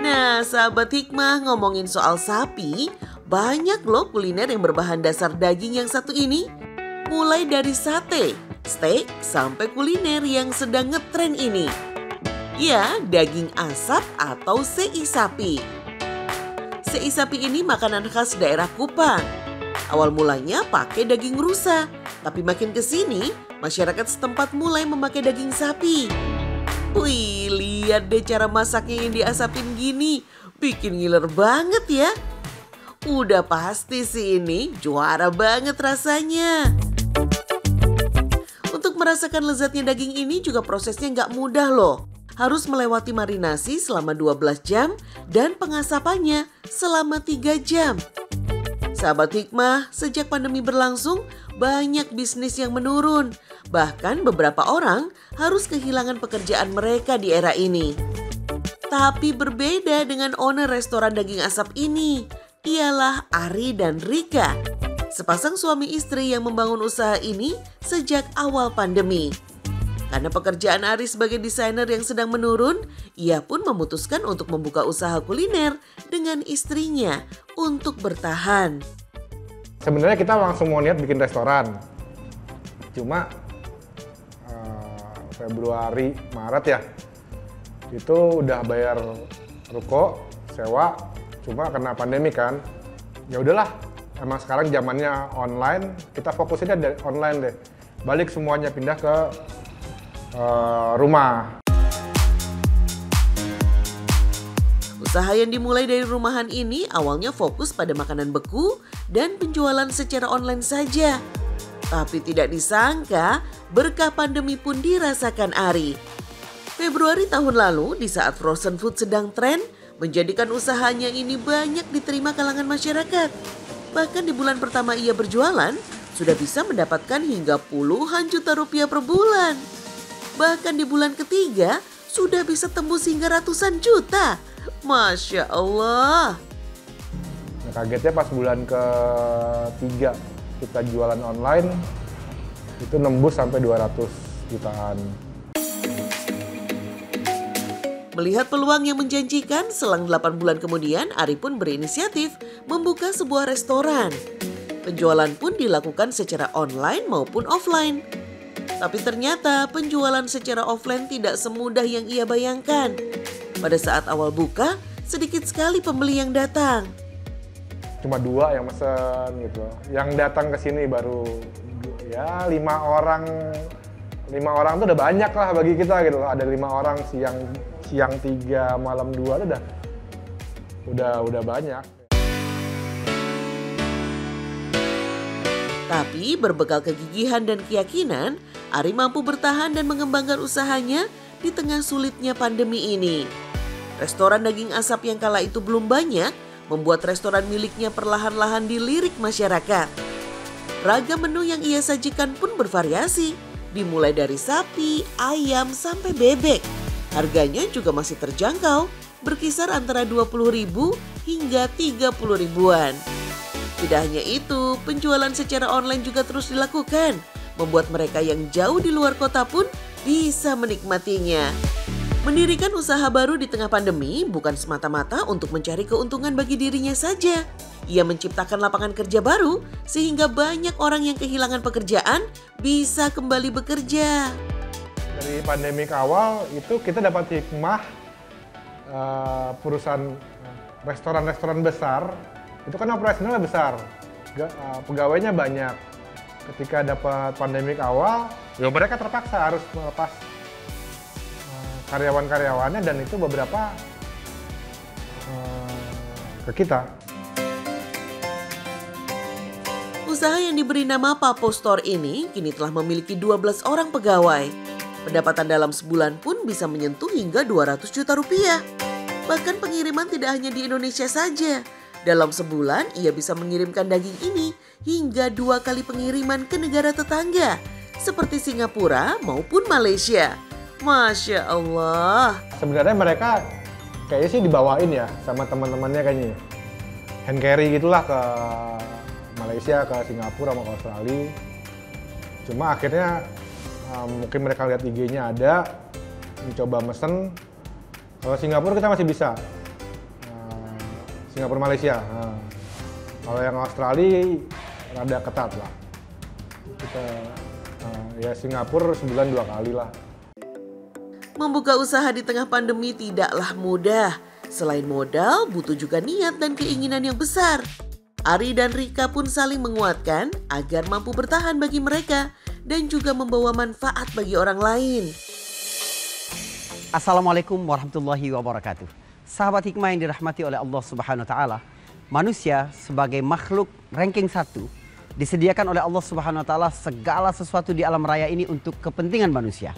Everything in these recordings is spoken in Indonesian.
Nah, sahabat hikmah, ngomongin soal sapi, banyak loh kuliner yang berbahan dasar daging yang satu ini. Mulai dari sate, steak, sampai kuliner yang sedang ngetren ini. Ya, daging asap atau sei sapi. Sei sapi ini makanan khas daerah Kupang. Awal mulanya pakai daging rusa, tapi makin kesini masyarakat setempat mulai memakai daging sapi. Wih, lihat deh cara masaknya yang diasapin gini, bikin ngiler banget ya. Udah pasti sih ini juara banget rasanya. Untuk merasakan lezatnya daging ini juga prosesnya nggak mudah loh. Harus melewati marinasi selama 12 jam dan pengasapannya selama 3 jam. Sahabat hikmah, sejak pandemi berlangsung, banyak bisnis yang menurun. Bahkan beberapa orang harus kehilangan pekerjaan mereka di era ini. Tapi berbeda dengan owner restoran daging asap ini. Ialah Ari dan Rika. Sepasang suami istri yang membangun usaha ini sejak awal pandemi. Karena pekerjaan Ari sebagai desainer yang sedang menurun, ia pun memutuskan untuk membuka usaha kuliner dengan istrinya untuk bertahan. Sebenarnya kita langsung mau niat bikin restoran. Cuma Februari, Maret ya, itu udah bayar ruko, sewa, cuma karena pandemi kan, ya udahlah, emang sekarang zamannya online, kita fokusinnya dari online deh, balik semuanya pindah ke rumah. Usaha yang dimulai dari rumahan ini awalnya fokus pada makanan beku dan penjualan secara online saja. Tapi tidak disangka berkah pandemi pun dirasakan Ari. Februari tahun lalu di saat frozen food sedang tren, menjadikan usahanya ini banyak diterima kalangan masyarakat. Bahkan di bulan pertama ia berjualan, sudah bisa mendapatkan hingga puluhan juta rupiah per bulan. Bahkan di bulan ketiga, sudah bisa tembus hingga ratusan juta. Masya Allah. Nah, kagetnya pas bulan ketiga kita jualan online, itu nembus sampai 200 jutaan. Melihat peluang yang menjanjikan, selang 8 bulan kemudian Ari pun berinisiatif membuka sebuah restoran. Penjualan pun dilakukan secara online maupun offline. Tapi ternyata penjualan secara offline tidak semudah yang ia bayangkan. Pada saat awal buka, sedikit sekali pembeli yang datang. Cuma 2 yang mesen gitu. Yang datang ke sini baru ya 5 orang. 5 orang tuh udah banyak lah bagi kita gitu. Ada 5 orang siang 3, malam 2 udah banyak. Tapi berbekal kegigihan dan keyakinan, Ari mampu bertahan dan mengembangkan usahanya di tengah sulitnya pandemi ini. Restoran daging asap yang kala itu belum banyak, membuat restoran miliknya perlahan-lahan dilirik masyarakat. Ragam menu yang ia sajikan pun bervariasi, dimulai dari sapi, ayam, sampai bebek. Harganya juga masih terjangkau, berkisar antara 20.000 hingga 30 ribuan. Tidak hanya itu, penjualan secara online juga terus dilakukan, membuat mereka yang jauh di luar kota pun bisa menikmatinya. Mendirikan usaha baru di tengah pandemi bukan semata-mata untuk mencari keuntungan bagi dirinya saja. Ia menciptakan lapangan kerja baru sehingga banyak orang yang kehilangan pekerjaan bisa kembali bekerja. Dari pandemi awal itu kita dapat hikmah perusahaan restoran-restoran besar itu kan operasionalnya besar, pegawainya banyak. Ketika dapat pandemi awal, ya mereka terpaksa harus melepas karyawan-karyawannya dan itu beberapa ke kita. Usaha yang diberi nama Papo Store ini kini telah memiliki 12 orang pegawai. Pendapatan dalam sebulan pun bisa menyentuh hingga 200 juta rupiah. Bahkan pengiriman tidak hanya di Indonesia saja. Dalam sebulan ia bisa mengirimkan daging ini hingga 2 kali pengiriman ke negara tetangga seperti Singapura maupun Malaysia. Masya Allah. Sebenarnya mereka kayaknya sih dibawain ya sama teman-temannya kayaknya. Hand carry gitulah ke Malaysia, ke Singapura, sama ke Australia. Cuma akhirnya mungkin mereka lihat IG-nya ada, mencoba mesen. Kalau Singapura kita masih bisa. Singapura Malaysia. Kalau yang Australia rada ketat lah. Kita ya Singapura sebulan 2 kali lah. Membuka usaha di tengah pandemi tidaklah mudah. Selain modal, butuh juga niat dan keinginan yang besar. Ari dan Rika pun saling menguatkan agar mampu bertahan bagi mereka dan juga membawa manfaat bagi orang lain. Assalamualaikum warahmatullahi wabarakatuh. Sahabat hikmah yang dirahmati oleh Allah Subhanahu wa taala, manusia sebagai makhluk ranking 1 disediakan oleh Allah Subhanahu wa taala segala sesuatu di alam raya ini untuk kepentingan manusia.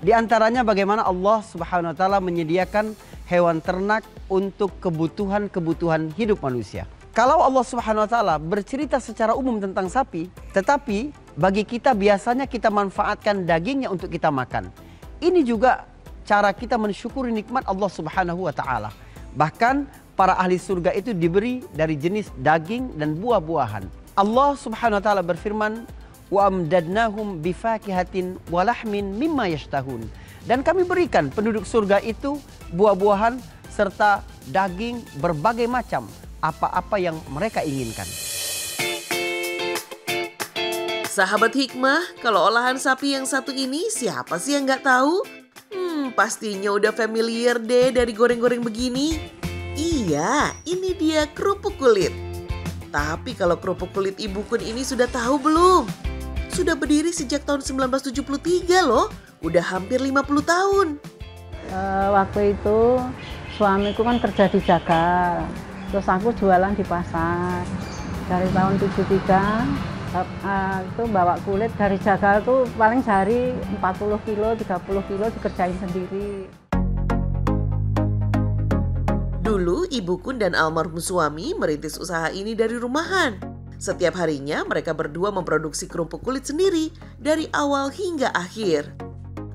Di antaranya bagaimana Allah Subhanahu wa taala menyediakan hewan ternak untuk kebutuhan hidup manusia. Kalau Allah Subhanahu wa taala bercerita secara umum tentang sapi, tetapi bagi kita biasanya kita manfaatkan dagingnya untuk kita makan. Ini juga cara kita mensyukuri nikmat Allah Subhanahu wa taala. Bahkan para ahli surga itu diberi dari jenis daging dan buah-buahan. Allah Subhanahu wa taala berfirman, "Wa amdadnahum bifakihatin wa lahmin mimma yashtahun." Dan kami berikan penduduk surga itu buah-buahan serta daging berbagai macam, apa-apa yang mereka inginkan. Sahabat hikmah, kalau olahan sapi yang satu ini siapa sih yang nggak tahu? Pastinya udah familiar deh dari goreng-goreng begini. Iya, ini dia kerupuk kulit. Tapi kalau kerupuk kulit Ibu Kun ini sudah tahu belum? Sudah berdiri sejak tahun 1973 loh, udah hampir 50 tahun. Waktu itu suamiku kan kerja di Jagal, terus aku jualan di pasar. Dari tahun 73 itu bawa kulit dari Jagal tuh paling sehari 40 kilo, 30 kilo dikerjain sendiri. Dulu Ibu Kun dan almarhum suami merintis usaha ini dari rumahan. Setiap harinya mereka berdua memproduksi kerupuk kulit sendiri dari awal hingga akhir.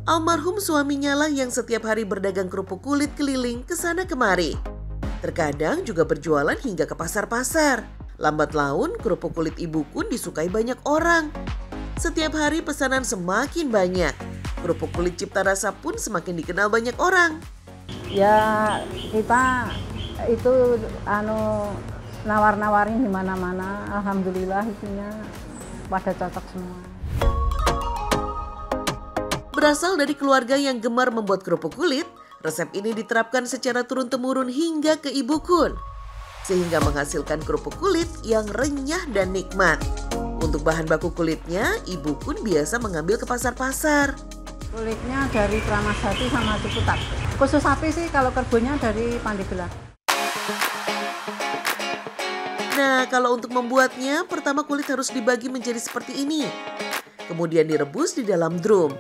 Almarhum suaminya lah yang setiap hari berdagang kerupuk kulit keliling ke sana kemari. Terkadang juga berjualan hingga ke pasar-pasar. Lambat laun kerupuk kulit Ibu Kun disukai banyak orang. Setiap hari pesanan semakin banyak. Kerupuk kulit Cipta Rasa pun semakin dikenal banyak orang. Ya kita itu nawar-nawarin di mana-mana, alhamdulillah isinya pada cocok semua. Berasal dari keluarga yang gemar membuat kerupuk kulit, resep ini diterapkan secara turun-temurun hingga ke Ibu Kun, sehingga menghasilkan kerupuk kulit yang renyah dan nikmat. Untuk bahan baku kulitnya, Ibu Kun biasa mengambil ke pasar-pasar. Kulitnya dari Kramasjati sama Ciputat. Khusus sapi sih, kalau kerbaunya dari Pandeglang. Nah, kalau untuk membuatnya, pertama kulit harus dibagi menjadi seperti ini. Kemudian direbus di dalam drum.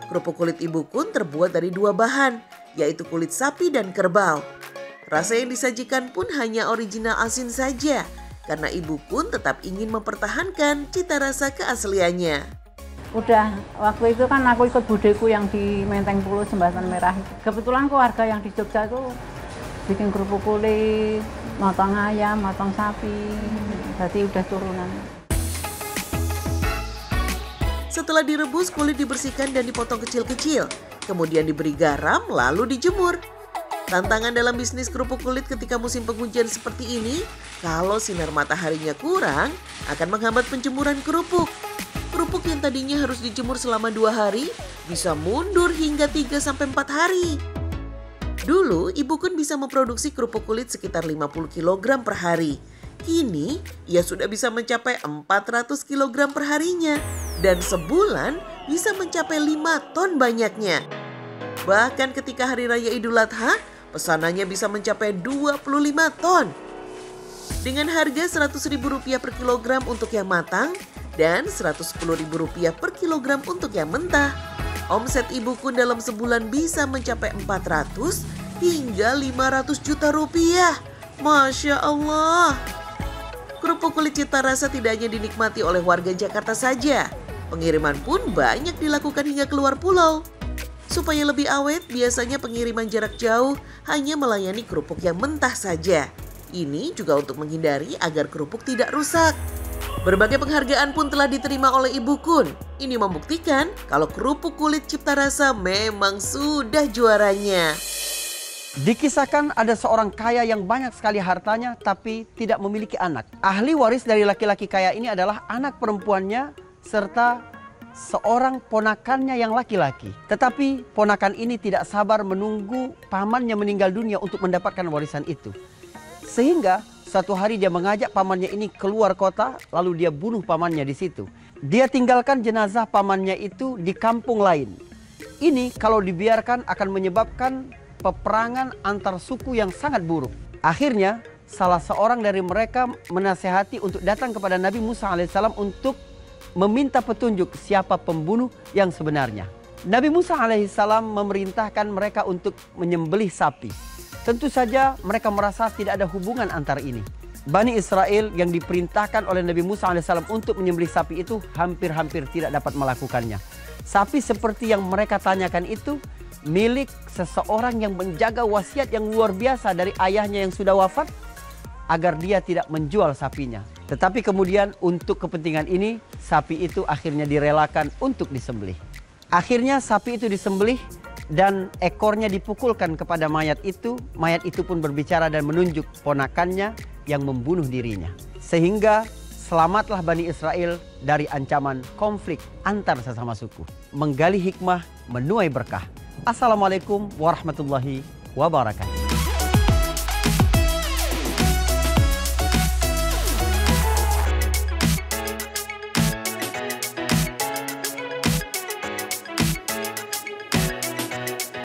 Kerupuk kulit Ibu Kun terbuat dari 2 bahan, yaitu kulit sapi dan kerbau. Rasa yang disajikan pun hanya original asin saja, karena Ibu Kun tetap ingin mempertahankan cita rasa keasliannya. Udah, waktu itu kan aku ikut budeku yang di Menteng Pulo Jembatan Merah. Kebetulan keluarga yang di Jogja itu bikin kerupuk kulit, motong ayam, motong sapi, jadi udah turunan. Setelah direbus, kulit dibersihkan dan dipotong kecil-kecil. Kemudian diberi garam, lalu dijemur. Tantangan dalam bisnis kerupuk kulit ketika musim penghujan seperti ini, kalau sinar mataharinya kurang, akan menghambat penjemuran kerupuk. Kerupuk yang tadinya harus dijemur selama 2 hari, bisa mundur hingga 3-4 hari. Dulu, Ibu Kun bisa memproduksi kerupuk kulit sekitar 50 kg per hari. Kini, ia sudah bisa mencapai 400 kg per harinya. Dan sebulan bisa mencapai 5 ton banyaknya. Bahkan ketika Hari Raya Idul Adha, pesanannya bisa mencapai 25 ton. Dengan harga Rp100.000 per kilogram untuk yang matang dan Rp110.000 per kilogram untuk yang mentah. Omset Ibu Kun dalam sebulan bisa mencapai 400 hingga 500 juta rupiah. Masya Allah. Kerupuk kulit Cipta Rasa tidak hanya dinikmati oleh warga Jakarta saja. Pengiriman pun banyak dilakukan hingga keluar pulau. Supaya lebih awet, biasanya pengiriman jarak jauh hanya melayani kerupuk yang mentah saja. Ini juga untuk menghindari agar kerupuk tidak rusak. Berbagai penghargaan pun telah diterima oleh Ibu Kun. Ini membuktikan kalau kerupuk kulit Cipta Rasa memang sudah juaranya. Dikisahkan ada seorang kaya yang banyak sekali hartanya tapi tidak memiliki anak. Ahli waris dari laki-laki kaya ini adalah anak perempuannya serta seorang ponakannya yang laki-laki. Tetapi ponakan ini tidak sabar menunggu pamannya meninggal dunia untuk mendapatkan warisan itu. Sehingga suatu hari dia mengajak pamannya ini keluar kota, lalu dia bunuh pamannya di situ. Dia tinggalkan jenazah pamannya itu di kampung lain. Ini kalau dibiarkan akan menyebabkan peperangan antar suku yang sangat buruk. Akhirnya salah seorang dari mereka menasihati untuk datang kepada Nabi Musa alaihissalam untuk meminta petunjuk siapa pembunuh yang sebenarnya. Nabi Musa alaihissalam memerintahkan mereka untuk menyembelih sapi. Tentu saja mereka merasa tidak ada hubungan antara ini. Bani Israel yang diperintahkan oleh Nabi Musa alaihissalam untuk menyembelih sapi itu hampir-hampir tidak dapat melakukannya. Sapi seperti yang mereka tanyakan itu milik seseorang yang menjaga wasiat yang luar biasa dari ayahnya yang sudah wafat agar dia tidak menjual sapinya. Tetapi kemudian untuk kepentingan ini sapi itu akhirnya direlakan untuk disembelih. Akhirnya sapi itu disembelih dan ekornya dipukulkan kepada mayat itu. Mayat itu pun berbicara dan menunjuk ponakannya yang membunuh dirinya. Sehingga selamatlah Bani Israel dari ancaman konflik antar sesama suku. Menggali hikmah, menuai berkah. Assalamualaikum warahmatullahi wabarakatuh.